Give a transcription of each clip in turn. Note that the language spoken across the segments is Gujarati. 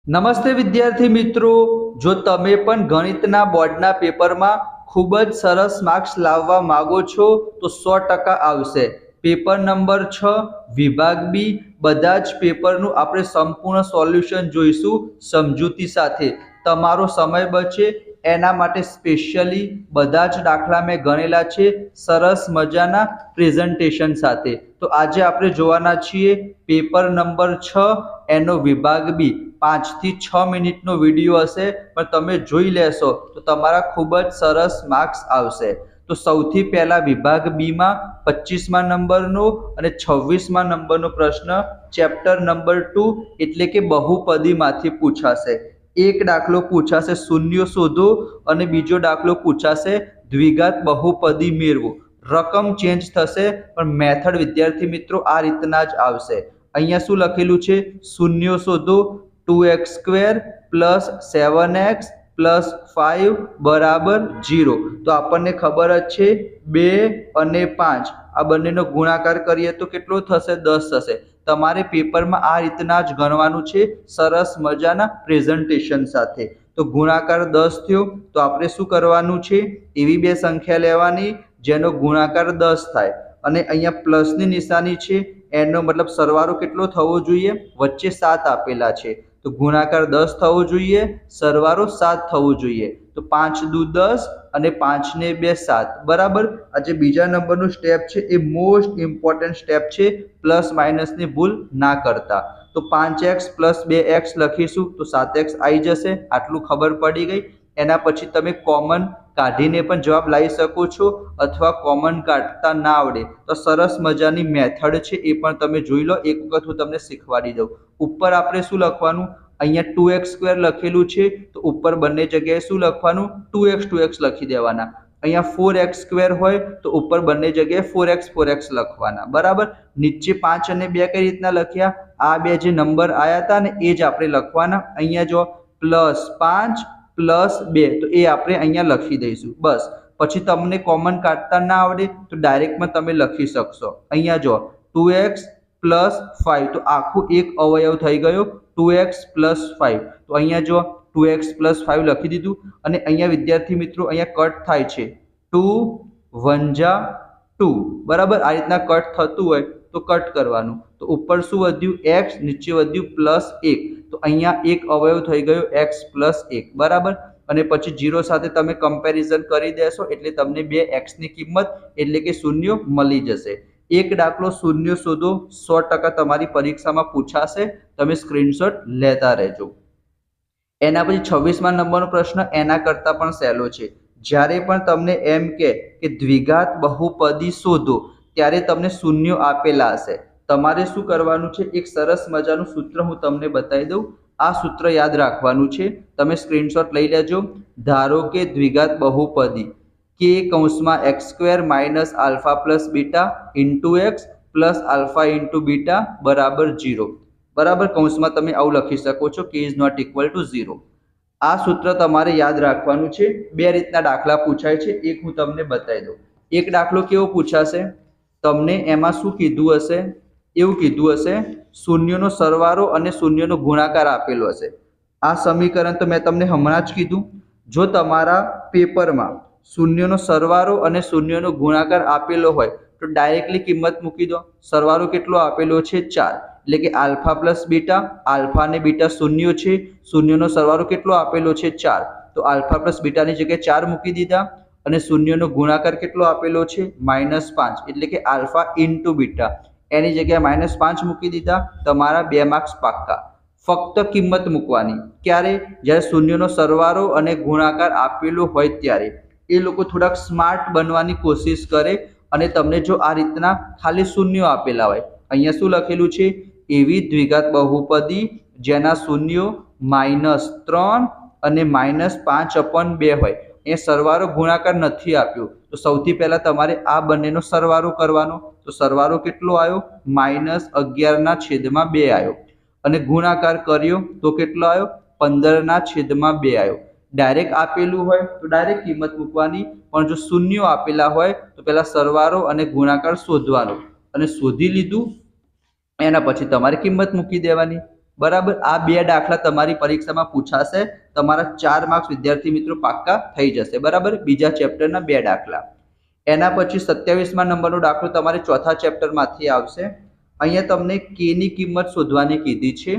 નમસ્તે વિદ્યાર્થી મિત્રો, જો તમે પણ ગણિતના બોર્ડના પેપરમાં ખૂબ જ સરસ માર્ક્સ લાવવા માંગો છો તો 100% આવશે. પેપર નંબર 6 વિભાગ બી બધા જ પેપરનું આપણે સંપૂર્ણ સોલ્યુશન જોઈશું સમજૂતી સાથે. તમારો સમય બચે એના માટે સ્પેશિયલી બધા જ દાખલા મેં ગણેલા છે સરસ મજાના પ્રેઝન્ટેશન સાથે. તો આજે આપણે જોવાના છીએ પેપર નંબર 6 એનો વિભાગ બી 5 થી 6 મિનિટનો વિડીયો હશે, પણ તમે જોઈ લેશો તો તમારા ખૂબ જ સરસ માર્ક્સ આવશે. તો સૌથી પહેલા વિભાગ બી માં 25મા નંબરનો અને 26મા નંબરનો પ્રશ્ન ચેપ્ટર નંબર 2 એટલે કે બહુપદીમાંથી પૂછાશે. એક દાખલો પૂછાશે શૂન્ય શોધો અને બીજો દાખલો પૂછાશે દ્વિઘાત બહુપદી મેળવો. રકમ ચેન્જ થશે પણ મેથડ વિદ્યાર્થી મિત્રો આ રીતના જ આવશે. અહીંયા શું લખેલું છે? શૂન્ય શોધો 2x² પ્લસ 7x પ્લસ 5 બરાબર 0. તો આપણને ખબર જ છે 2 અને 5 આ બંનેનો ગુણાકાર કરીએ તો કેટલો થશે? 10 થશે. તમારે પેપરમાં આ રીતના જ ગણવાનું છે સરસ મજાના પ્રેઝન્ટેશન સાથે. તો ગુણાકાર 10 થયો તો આપણે શું કરવાનું છે? એવી બે સંખ્યા લેવાની જેનો ગુણાકાર 10 થાય અને અહીંયા પ્લસની નિશાની છે એનો મતલબ સરવાળો કેટલો થવો જોઈએ? વચ્ચે 7 આપેલા છે તો ગુણાકાર 10 થવો જોઈએ, સરવાળો 7 થવો જોઈએ. તો 5 દુ 10 અને 5 ને 2 7 બરાબર. આ જે બીજા નંબરનું સ્ટેપ છે એ મોસ્ટ ઇમ્પોર્ટન્ટ સ્ટેપ છે, પ્લસ માઇનસની ભૂલ ના કરતા. તો 5x પ્લસ 2x લખીશું તો 7x આવી જશે. આટલું ખબર પડી ગઈ. એના પછી તમે કોમન કાઢીને પણ જવાબ લાવી શકો છો અથવા કોમન કાઢતા ના આવડે તો સરસ મજાની મેથડ છે એ પણ તમે જોઈ લો. એક વખત હું તમને શીખવાડી દઉં. ઉપર આપણે શું લખવાનું? અહીંયા 2x² લખેલું છે તો ઉપર બંને જગ્યાએ શું લખવાનું? 2x લખી દેવાના. અહીંયા 4x² હોય તો ઉપર બંને જગ્યાએ 4x લખવાના બરાબર. નીચે 5 અને 2 કઈ રીતના લખ્યા? આ બે જે નંબર આયા હતા ને એ જ આપણે લખવાના. અહીંયા જો +5 + 2 તો એ આપણે અહીંયા લખી દઈશું બસ. પછી તમને કોમન કાઢતા ના આવડે તો ડાયરેક્ટમાં તમે લખી શકશો. અહીંયા જો 2x + 5 તો આખું એક અવયવ થઈ ગયો 2x + 5. તો અહીંયા જો 2x + 5 લખી દીધું અને અહીંયા વિદ્યાર્થી મિત્રો અહીંયા કટ થાય છે 2 1 જા 2 બરાબર. આ રીતના કટ થતું હોય તો કટ કરવાનું. તો ઉપર શું વધ્યું? x, નીચે વધ્યું +1. તો અહીંયા એક અવયવ થઈ ગયો x + 1 બરાબર. અને પછી 0 સાથે તમે કમ્પેરિઝન કરી દેશો એટલે તમને 2x ની કિંમત એટલે કે શૂન્ય મળી જશે. એક દાખલો શૂન્ય શોધો 100% તમારી પરીક્ષામાં પૂછાશે. તમે સ્ક્રીનશોટ લેતા રહેજો. એના પછી 26મા નંબરનો પ્રશ્ન એના કરતાં પણ સહેલો છે. જ્યારે પણ તમને એમ કે દ્વિઘાત બહુપદી શોધો ત્યારે તમને શૂન્ય આપેલા હશે. તમારે શું કરવાનું છે? એક સરસ મજાનું સૂત્ર હું તમને બતાવી દઉં. આ સૂત્ર યાદ રાખવાનું છે. તમે સ્ક્રીનશોટ લઈ લેજો. ધારો કે દ્વિઘાત બહુપદી k કૌંસમાં x² - alpha plus beta into x plus alpha into beta બરાબર 0 બરાબર. કૌંસમાં તમે આવું લખી શકો છો k is not equal to 0. આ સૂત્ર તમારે યાદ રાખવાનું છે. બે રીતના દાખલા પૂછાય છે, એક હું તમને બતાવી દઉં. એક દાખલો કેવો પૂછાશે? તમને એમાં શું કીધું હશે? એવું કીધું હશે શૂન્યનો સરવાળો અને શૂન્યનો ગુણાકાર આપેલો હશે. આ સમીકરણ તો મેં તમને હમણાં જ કીધું. જો તમારા પેપરમાં શૂન્યનો સરવાળો અને શૂન્યનો ગુણાકાર આપેલો હોય તો ડાયરેક્ટલી કિંમત મૂકી દો. સરવાળો કેટલો આપેલો છે? 4. એટલે કે આલ્ફા પ્લસ બીટા, આલ્ફા અને બીટા શૂન્ય છે, શૂન્યનો સરવાળો કેટલો આપેલો છે? 4. તો આલ્ફા પ્લસ બીટાની જગ્યાએ 4 મૂકી દીધા અને શૂન્યનો ગુણાકાર કેટલો આપેલો છે? -5 એટલે કે આલ્ફા ઇન્ટુ બીટા એની જગ્યાએ -5 મૂકી દીધા. તમારા 2 માર્ક્સ પાક્કા. ફક્ત કિંમત મૂકવાની. ક્યારે? જ્યારે શૂન્યનો સરવાળો અને ગુણાકાર આપેલો હોય ત્યારે. એ લોકો થોડાક સ્માર્ટ બનવાની કોશિશ કરે અને તમને જો આ રીતના ખાલી શૂન્યો આપેલા હોય, અહીંયા શું લખેલું છે? એવી દ્વિઘાત બહુપદી જેના શૂન્યો -3 અને -5/2 હોય. એ સરવાળો ગુણાકાર નથી આપ્યો તો સૌથી પહેલા તમારે આ બંનેનો સરવાળો કરવાનો. તો સરવાળો કેટલો આવ્યો? -11/2 આવ્યો. અને ગુણાકાર કર્યો તો કેટલો આવ્યો? 15/2 આવ્યો. ડાયરેક્ટ આપેલું હોય તો ડાયરેક્ટ કિંમત મૂકવાની, પણ જો શૂન્યો આપેલા હોય તો પહેલા સરવાળો અને ગુણાકાર શોધવાનો અને શોધી લીધું એના પછી તમારે કિંમત મૂકી દેવાની. બરાબર. આ બે દાખલા તમારી પરીક્ષામાં પૂછાશે. તમારા 4 માર્ક્સ વિદ્યાર્થી મિત્રો પાક્કા થઈ જશે. બરાબર. બીજા ચેપ્ટરના બે દાખલા. એના પછી 27મા નંબરનો દાખલો તમારે ચોથા ચેપ્ટરમાંથી આવશે. અહીંયા તમને k ની કિંમત શોધવાની કીધી છે.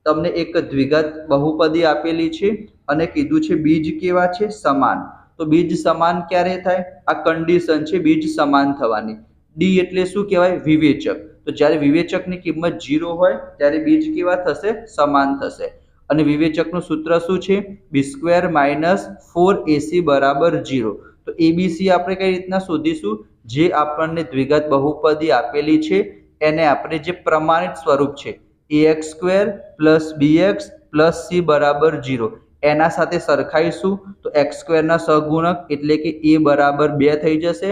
તમને એક દ્વિઘાત બહુપદી આપેલી છે અને કીધું છે બીજ કેવા છે? સમાન. તો બીજ સમાન ક્યારે થાય? આ કન્ડિશન છે બીજ સમાન થવાની. ડી એટલે શું કહેવાય? વિવેચક. તો જ્યારે વિવેચકની કિંમત 0 હોય ત્યારે બીજ કેવા થશે? સમાન થશે. અને વિવેચકનું સૂત્ર શું છે? b² - 4ac = 0. તો એબીસી આપણે કઈ રીતના શોધીશું? જે આપણને દ્વિઘાત બહુપદી આપેલી છે એને આપણે જે પ્રમાણિત સ્વરૂપ છે ax² + bx + c = 0 એના સાથે સરખાઈશું. તો x² ના સહગુણક એટલે કે a = 2 થઈ જશે.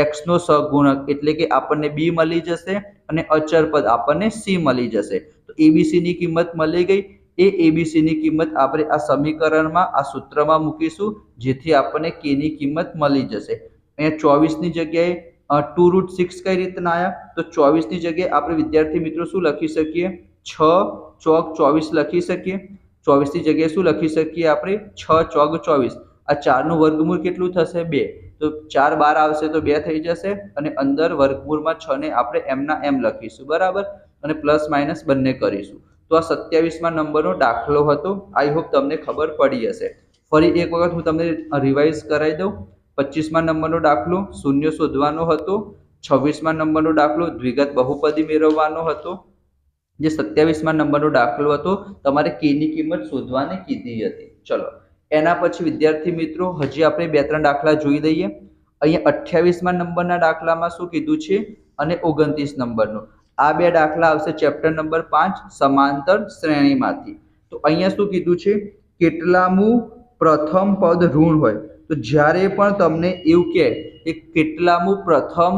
x નો સહગુણક એટલે કે આપણને b મળી જશે અને અચર પદ આપણને c મળી જશે. તો એબીસી ની કિંમત મળી ગઈ. એ એબીસી ની કિંમત આપણે આ સમીકરણમાં આ સૂત્રમાં મૂકીશું જેથી આપણને k ની કિંમત મળી જશે. અહીંયા 24 ની જગ્યાએ 2√6 કઈ રીતના આયા? તો 24 ની જગ્યાએ આપણે વિદ્યાર્થી મિત્રો શું લખી શકીએ? 6 ચોક 24 લખી શકીએ. 24 ની જગ્યાએ શું લખી શકીએ આપણે? 6 ચોક 24. આ 4 નું વર્ગમૂળ કેટલું થશે? 2. તો 4 બહાર આવશે તો 2 થઈ જશે અને અંદર વર્ગમૂળમાં 6 ને આપણે એમના એમ લખીશું. બરાબર. અને પ્લસ માઇનસ બંને કરીશું. તો આ 27મા નંબરનો દાખલો હતો. આઈ હોપ તમને ખબર પડી હશે. ફરી એક વખત હું તમને રિવાઇઝ કરાવી દઉં. 25મા નંબરનો દાખલો શૂન્ય શોધવાનો હતો. 26મા નંબરનો દાખલો દ્વિઘાત બહુપદી મેળવવાનો હતો. જે 27મા નંબરનો દાખલો હતો તમારે k ની કિંમત શોધવાની કીધી હતી. ચલો એના પછી વિદ્યાર્થી મિત્રો હજી આપણે 2-3 દાખલા જોઈ લઈએ. અહીંયા 28મા નંબરના દાખલામાં શું કીધું છે અને 29 નંબરનો. આ બે દાખલા આવશે ચેપ્ટર નંબર 5 સમાંતર શ્રેણીમાંથી. તો અહીંયા શું કીધું છે? કેટલામું પ્રથમ પદ ઋણ હોય. તો જ્યારે પણ તમને એવું કહે કે કેટલામું પ્રથમ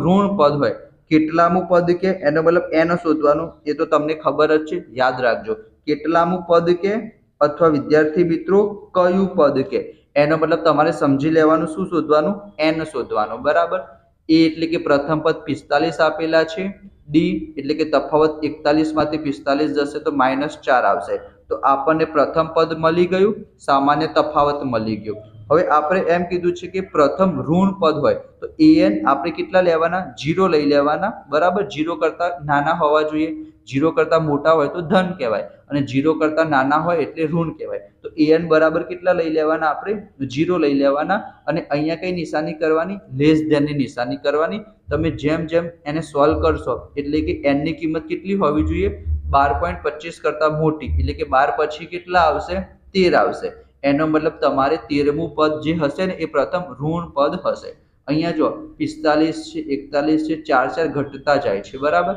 ઋણ પદ હોય, કેટલામું પદ કે એનો મતલબ n શોધવાનું. એ તો તમને ખબર જ છે, યાદ રાખજો. કેટલામું પદ કે અથવા વિદ્યાર્થી મિત્રો કયું પદ કે એનો મતલબ તમારે સમજી લેવાનું. શું શોધવાનું? n શોધવાનું. બરાબર. એ એટલે કે પ્રથમ પદ 45 આપેલા છે. ડી એટલે કે તફાવત 41 માંથી 45 જશે તો -4 આવશે. તો આપણને પ્રથમ પદ મળી ગયું, સામાન્ય તફાવત મળી ગયો. હવે આપણે એમ કીધું છે કે પ્રથમ ઋણ પદ હોય તો an આપણે કેટલા લેવાના? 0 લઈ લેવાના. બરાબર. 0 કરતા નાના હોવા જોઈએ. 0 કરતા મોટા હોય તો ધન કહેવાય અને 0 કરતા નાના હોય એટલે ઋણ કહેવાય. તો an બરાબર કેટલા લઈ લેવાના? આપણે 0 લઈ લેવાના. અને અહીંયા કઈ નિશાની કરવાની? લેસ ધેન ની નિશાની કરવાની. તમે જેમ જેમ એને સોલ્વ કરશો એટલે કે n ની કિંમત કેટલી હોવી જોઈએ? 12.25 કરતા મોટી એટલે કે 12 પછી કેટલા આવશે? 13 આવશે. એનો મતલબ તમારે 13મું પદ જે હશે ને એ પ્રથમ ઋણ પદ હશે. અહીંયા જો 45 છે, 41 છે, 4 ઘટતા જાય છે. બરાબર.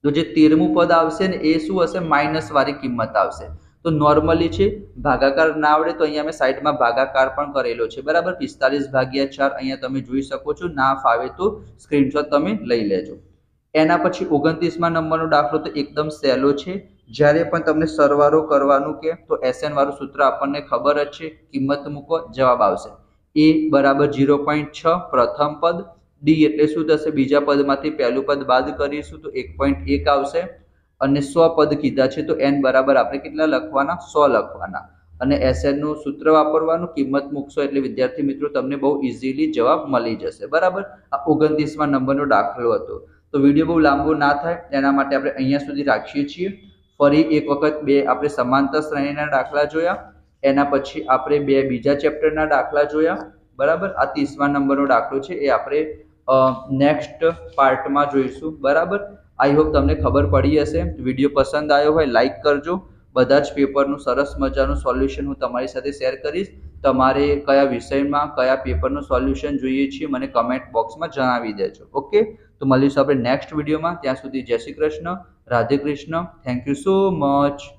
તો જે 13મું પદ આવશે ને એ શું હશે? માઇનસ વાળી કિંમત આવશે. તો નોર્મલી છે ભાગાકાર ના આવડે તો અહીંયા મેં સાઈડમાં ભાગાકાર પણ કરેલો છે. બરાબર. 45/4 અહીંયા તમે જોઈ શકો છો. ના ફાવે તો સ્ક્રીનશોટ તમે લઈ લેજો. એના પછી 29મા નંબરનો દાખલો તો એકદમ સહેલો છે. જ્યારે પણ તમને સરવાળો કરવાનું કે તો SN વાળું સૂત્ર આપણને ખબર જ છે. કિંમત મૂકો, જવાબ આવશે. a = 0.6 પ્રથમ પદ. ડી એટલે શું થશે? બીજા પદમાંથી પહેલું પદ બાદ કરીશું તો 1.1 આવશે. અને 100 પદ કીધા છે તો n બરાબર આપણે કેટલા લખવાના? 100 લખવાના. અને SN નું સૂત્ર વાપરવાનું, કિંમત મૂકશો એટલે વિદ્યાર્થી મિત્રો તમને બહુ ઇઝીલી જવાબ મળી જશે. બરાબર. આ 29મા નંબરનો દાખલો હતો. તો વિડીયો બહુ લાંબો ના થાય એના માટે આપણે અહીંયા સુધી રાખીએ છીએ. ફરી એક વખત આપણે સમાંતર શ્રેણીના દાખલા જોયા. એના પછી આપણે બીજા ચેપ્ટરના દાખલા જોયા. બરાબર. આ 30મા નંબરનો દાખલો છે એ આપણે નેક્સ્ટ પાર્ટમાં જોઈશું. બરાબર. આઈ હોપ તમને ખબર પડી હશે. વિડીયો પસંદ આવ્યો હોય લાઈક કરજો. બધા જ પેપરનું સરસ મજાનું સોલ્યુશન હું તમારી સાથે શેર કરીશ. તમારે કયા વિષયમાં કયા પેપરનું સોલ્યુશન જોઈએ છે મને કમેન્ટ બોક્સમાં જણાવી દેજો. ઓકે. તો મળીશું આપણે નેક્સ્ટ વિડીયોમાં. ત્યાં સુધી જય Shri Krishna, Radhe Krishna. Thank you so much.